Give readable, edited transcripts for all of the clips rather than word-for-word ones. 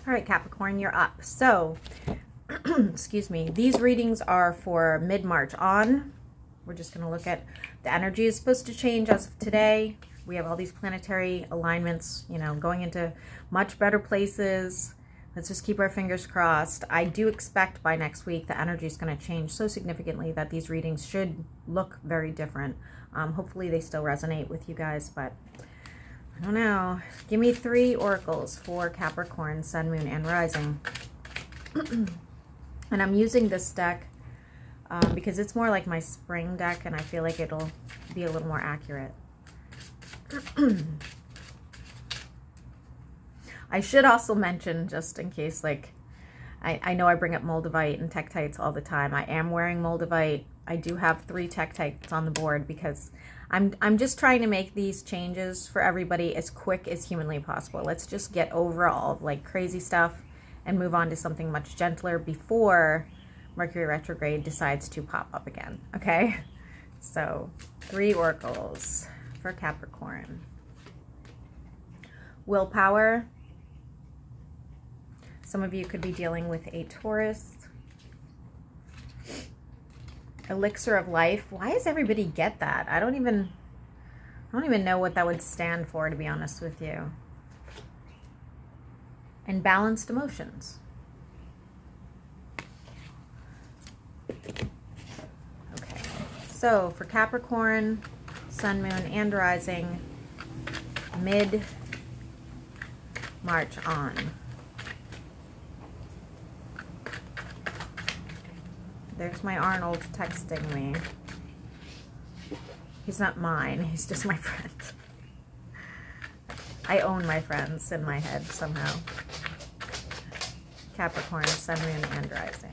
All right, Capricorn, you're up. So, excuse me, these readings are for mid-March on. We're just going to look at the energy is supposed to change as of today. We have all these planetary alignments, you know, going into much better places. Let's just keep our fingers crossed. I do expect by next week the energy is going to change so significantly that these readings should look very different. Hopefully they still resonate with you guys, but I don't know. Give me 3 oracles for Capricorn, Sun, Moon, and Rising. And I'm using this deck because it's more like my spring deck, and I feel like it'll be a little more accurate. I should also mention, just in case, like, I know I bring up Moldavite and Tektites all the time. I am wearing Moldavite. I do have 3 Tektites on the board because I'm just trying to make these changes for everybody as quick as humanly possible. Let's just get over all like crazy stuff and move on to something much gentler before Mercury retrograde decides to pop up again. Okay, so 3 oracles for Capricorn. Willpower. Some of you could be dealing with a Taurus. Elixir of life. Why does everybody get that? I don't even know what that would stand for, to be honest with you. And balanced emotions. Okay. So for Capricorn, Sun, Moon, and Rising, mid-March on. There's my Arnold texting me. He's not mine. He's just my friend. I own my friends in my head somehow. Capricorn, Sun, Moon, and Rising.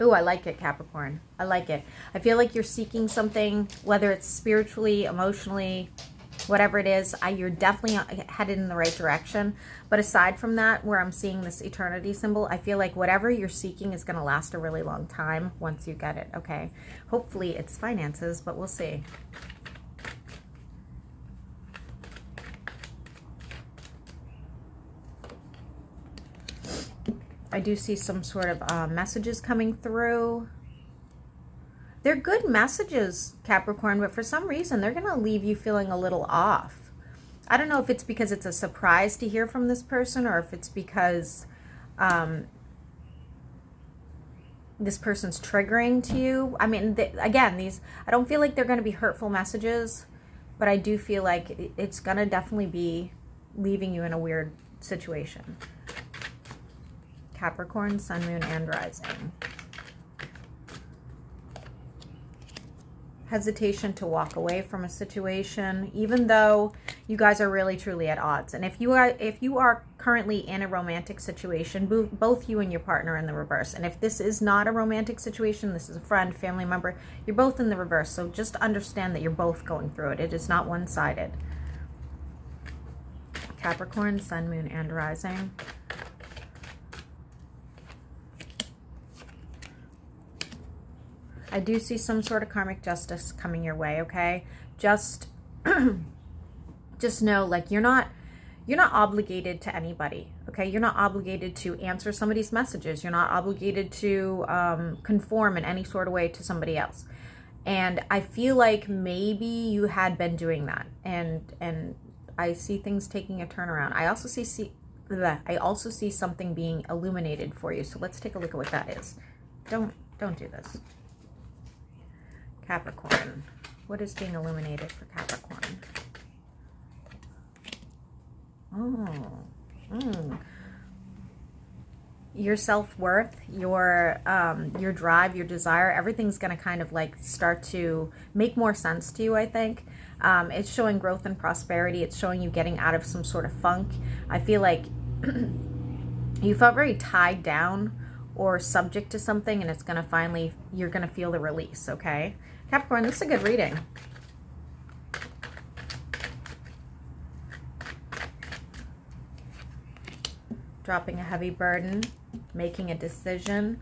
Ooh, I like it, Capricorn. I like it. I feel like you're seeking something, whether it's spiritually, emotionally, whatever it is, you're definitely headed in the right direction. But aside from that, where I'm seeing this eternity symbol, I feel like whatever you're seeking is going to last a really long time once you get it, okay? Hopefully it's finances, but we'll see. I do see some sort of messages coming through. They're good messages, Capricorn, but for some reason, they're going to leave you feeling a little off. I don't know if it's because it's a surprise to hear from this person or if it's because this person's triggering to you. I mean, again, I don't feel like they're going to be hurtful messages, but I do feel like it's going to definitely be leaving you in a weird situation. Capricorn, Sun, Moon, and Rising. Hesitation to walk away from a situation, even though you guys are really truly at odds. And if you are currently in a romantic situation, both you and your partner are in the reverse. And if this is not a romantic situation, this is a friend, family member, you're both in the reverse. So just understand that you're both going through it. It is not one-sided. Capricorn, Sun, Moon, and Rising. I do see some sort of karmic justice coming your way, okay? Just know, like, you're not obligated to anybody, okay? You're not obligated to answer somebody's messages. You're not obligated to conform in any sort of way to somebody else. And I feel like maybe you had been doing that, and I see things taking a turnaround. I also see something being illuminated for you. So let's take a look at what that is. Don't do this. Capricorn. What is being illuminated for Capricorn? Your self-worth, your drive, your desire, everything's going to kind of like start to make more sense to you, I think. It's showing growth and prosperity. It's showing you getting out of some sort of funk. I feel like you felt very tied down or subject to something, and it's going to finally, you're going to feel the release, okay? Capricorn, this is a good reading. Dropping a heavy burden, making a decision.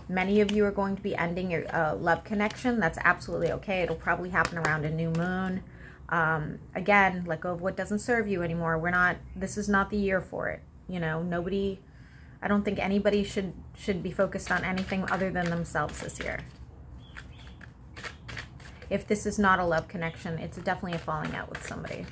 Many of you are going to be ending your love connection. That's absolutely okay. It'll probably happen around a new moon. Again, let go of what doesn't serve you anymore. This is not the year for it. You know, I don't think anybody should be focused on anything other than themselves this year. If this is not a love connection, it's definitely a falling out with somebody.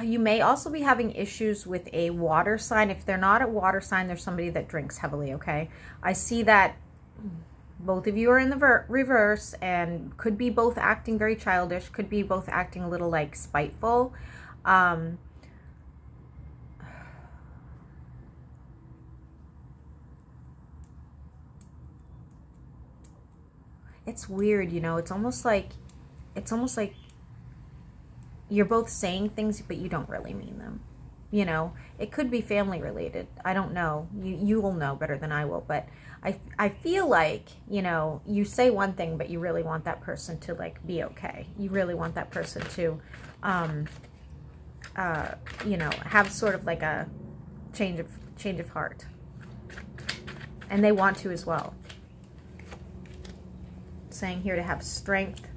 You may also be having issues with a water sign. If they're not a water sign, there's somebody that drinks heavily, okay? I see that both of you are in the reverse and could be both acting very childish, could be both acting a little like spiteful. It's weird, you know, it's almost like you're both saying things, but you don't really mean them. You know, it could be family related. I don't know. You will know better than I will, but I feel like, you know, you say one thing, but you really want that person to like be okay. You really want that person to, you know, have sort of like a change of heart. And they want to as well. Saying here to have strength.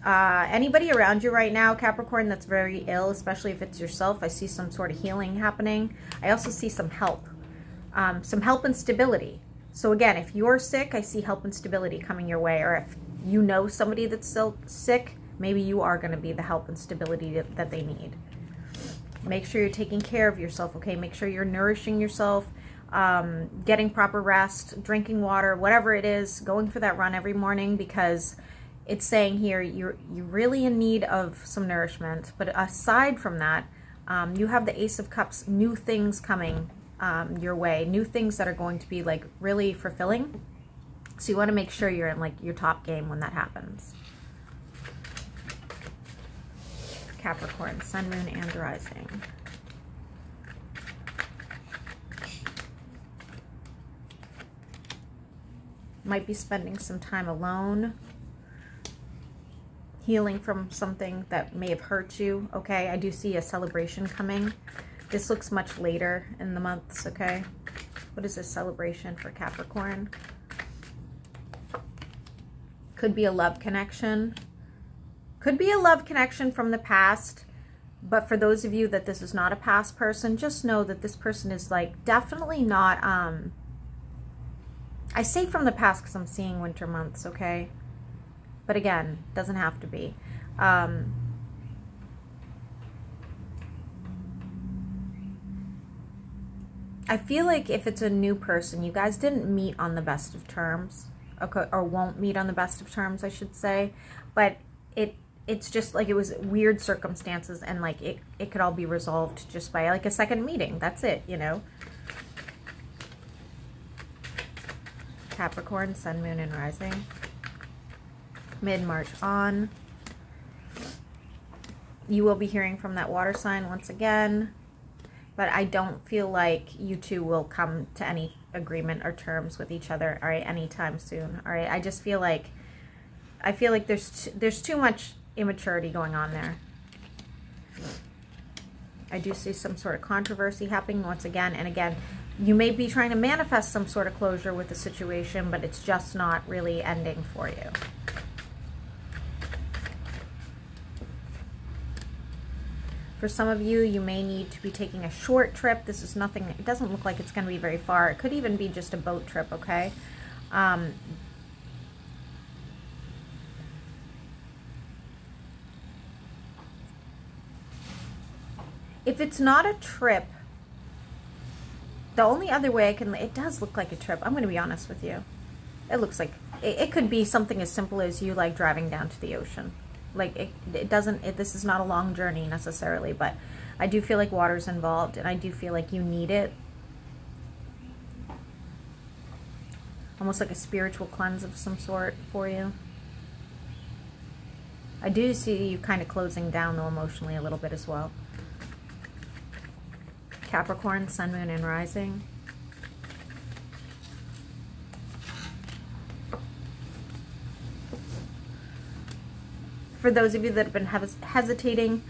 Anybody around you right now, Capricorn, that's very ill, especially if it's yourself, I see some sort of healing happening. I also see some help and stability. So again, if you're sick, I see help and stability coming your way. Or if you know somebody that's still sick, maybe you are going to be the help and stability that they need. Make sure you're taking care of yourself, okay? Make sure you're nourishing yourself, getting proper rest, drinking water, whatever it is, going for that run every morning, because it's saying here you're really in need of some nourishment. But aside from that, you have the Ace of Cups, new things coming your way, new things that are going to be like really fulfilling. So you want to make sure you're in like your top game when that happens. Capricorn, Sun, Moon, and Rising. Might be spending some time alone, healing from something that may have hurt you, okay? I do see a celebration coming. This looks much later in the months, okay? What is this celebration for Capricorn? Could be a love connection. Could be a love connection from the past. But for those of you that this is not a past person, just know that this person is like definitely not, I say from the past because I'm seeing winter months, okay? But again, doesn't have to be. I feel like if it's a new person, you guys didn't meet on the best of terms, okay, or won't meet on the best of terms, I should say. But it's just like it was weird circumstances, and like it could all be resolved just by like a second meeting. That's it, you know. Capricorn, Sun, Moon, and Rising. Mid-March on. You will be hearing from that water sign once again, but I don't feel like you two will come to any agreement or terms with each other, all right, anytime soon, all right? I just feel like, there's too much immaturity going on there. I do see some sort of controversy happening once again, and again, you may be trying to manifest some sort of closure with the situation, but it's just not really ending for you. For some of you, you may need to be taking a short trip. This is nothing, it doesn't look like it's going to be very far. It could even be just a boat trip, okay? If it's not a trip, the only other way I can, it does look like a trip. I'm going to be honest with you. It looks like, it could be something as simple as you like driving down to the ocean. Like this is not a long journey necessarily, but I do feel like water's involved, and I do feel like you need it. Almost like a spiritual cleanse of some sort for you. I do see you kind of closing down though emotionally a little bit as well. Capricorn, Sun, Moon, and Rising. For those of you that have been hesitating,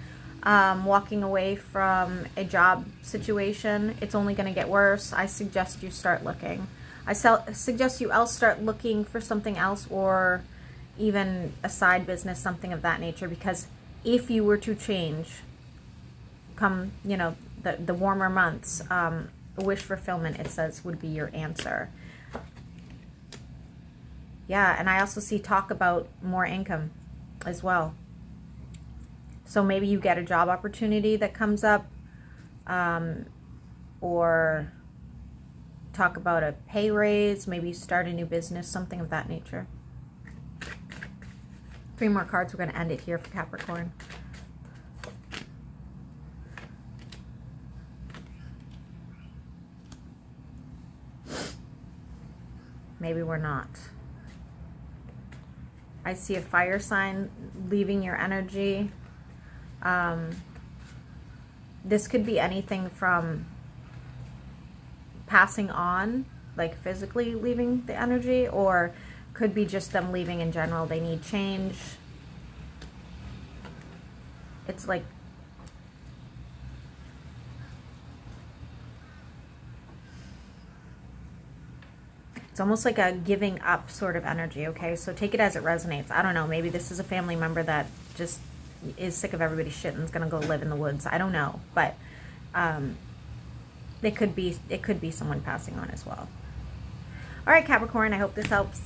walking away from a job situation, it's only going to get worse. I suggest you start looking. I suggest you else start looking for something else, or even a side business, something of that nature, because if you were to change come, you know, the warmer months, wish fulfillment, it says, would be your answer. Yeah, and I also see talk about more income as well. So maybe you get a job opportunity that comes up, or talk about a pay raise, maybe start a new business, something of that nature. 3 more cards. We're going to end it here for Capricorn. Maybe we're not. I see a fire sign leaving your energy. This could be anything from passing on, like physically leaving the energy, or could be just them leaving in general. They need change. It's like it's almost like a giving up sort of energy, okay? So take it as it resonates. I don't know, maybe this is a family member that just is sick of everybody's shit and is going to go live in the woods. I don't know, but it could be someone passing on as well. All right, Capricorn, I hope this helps.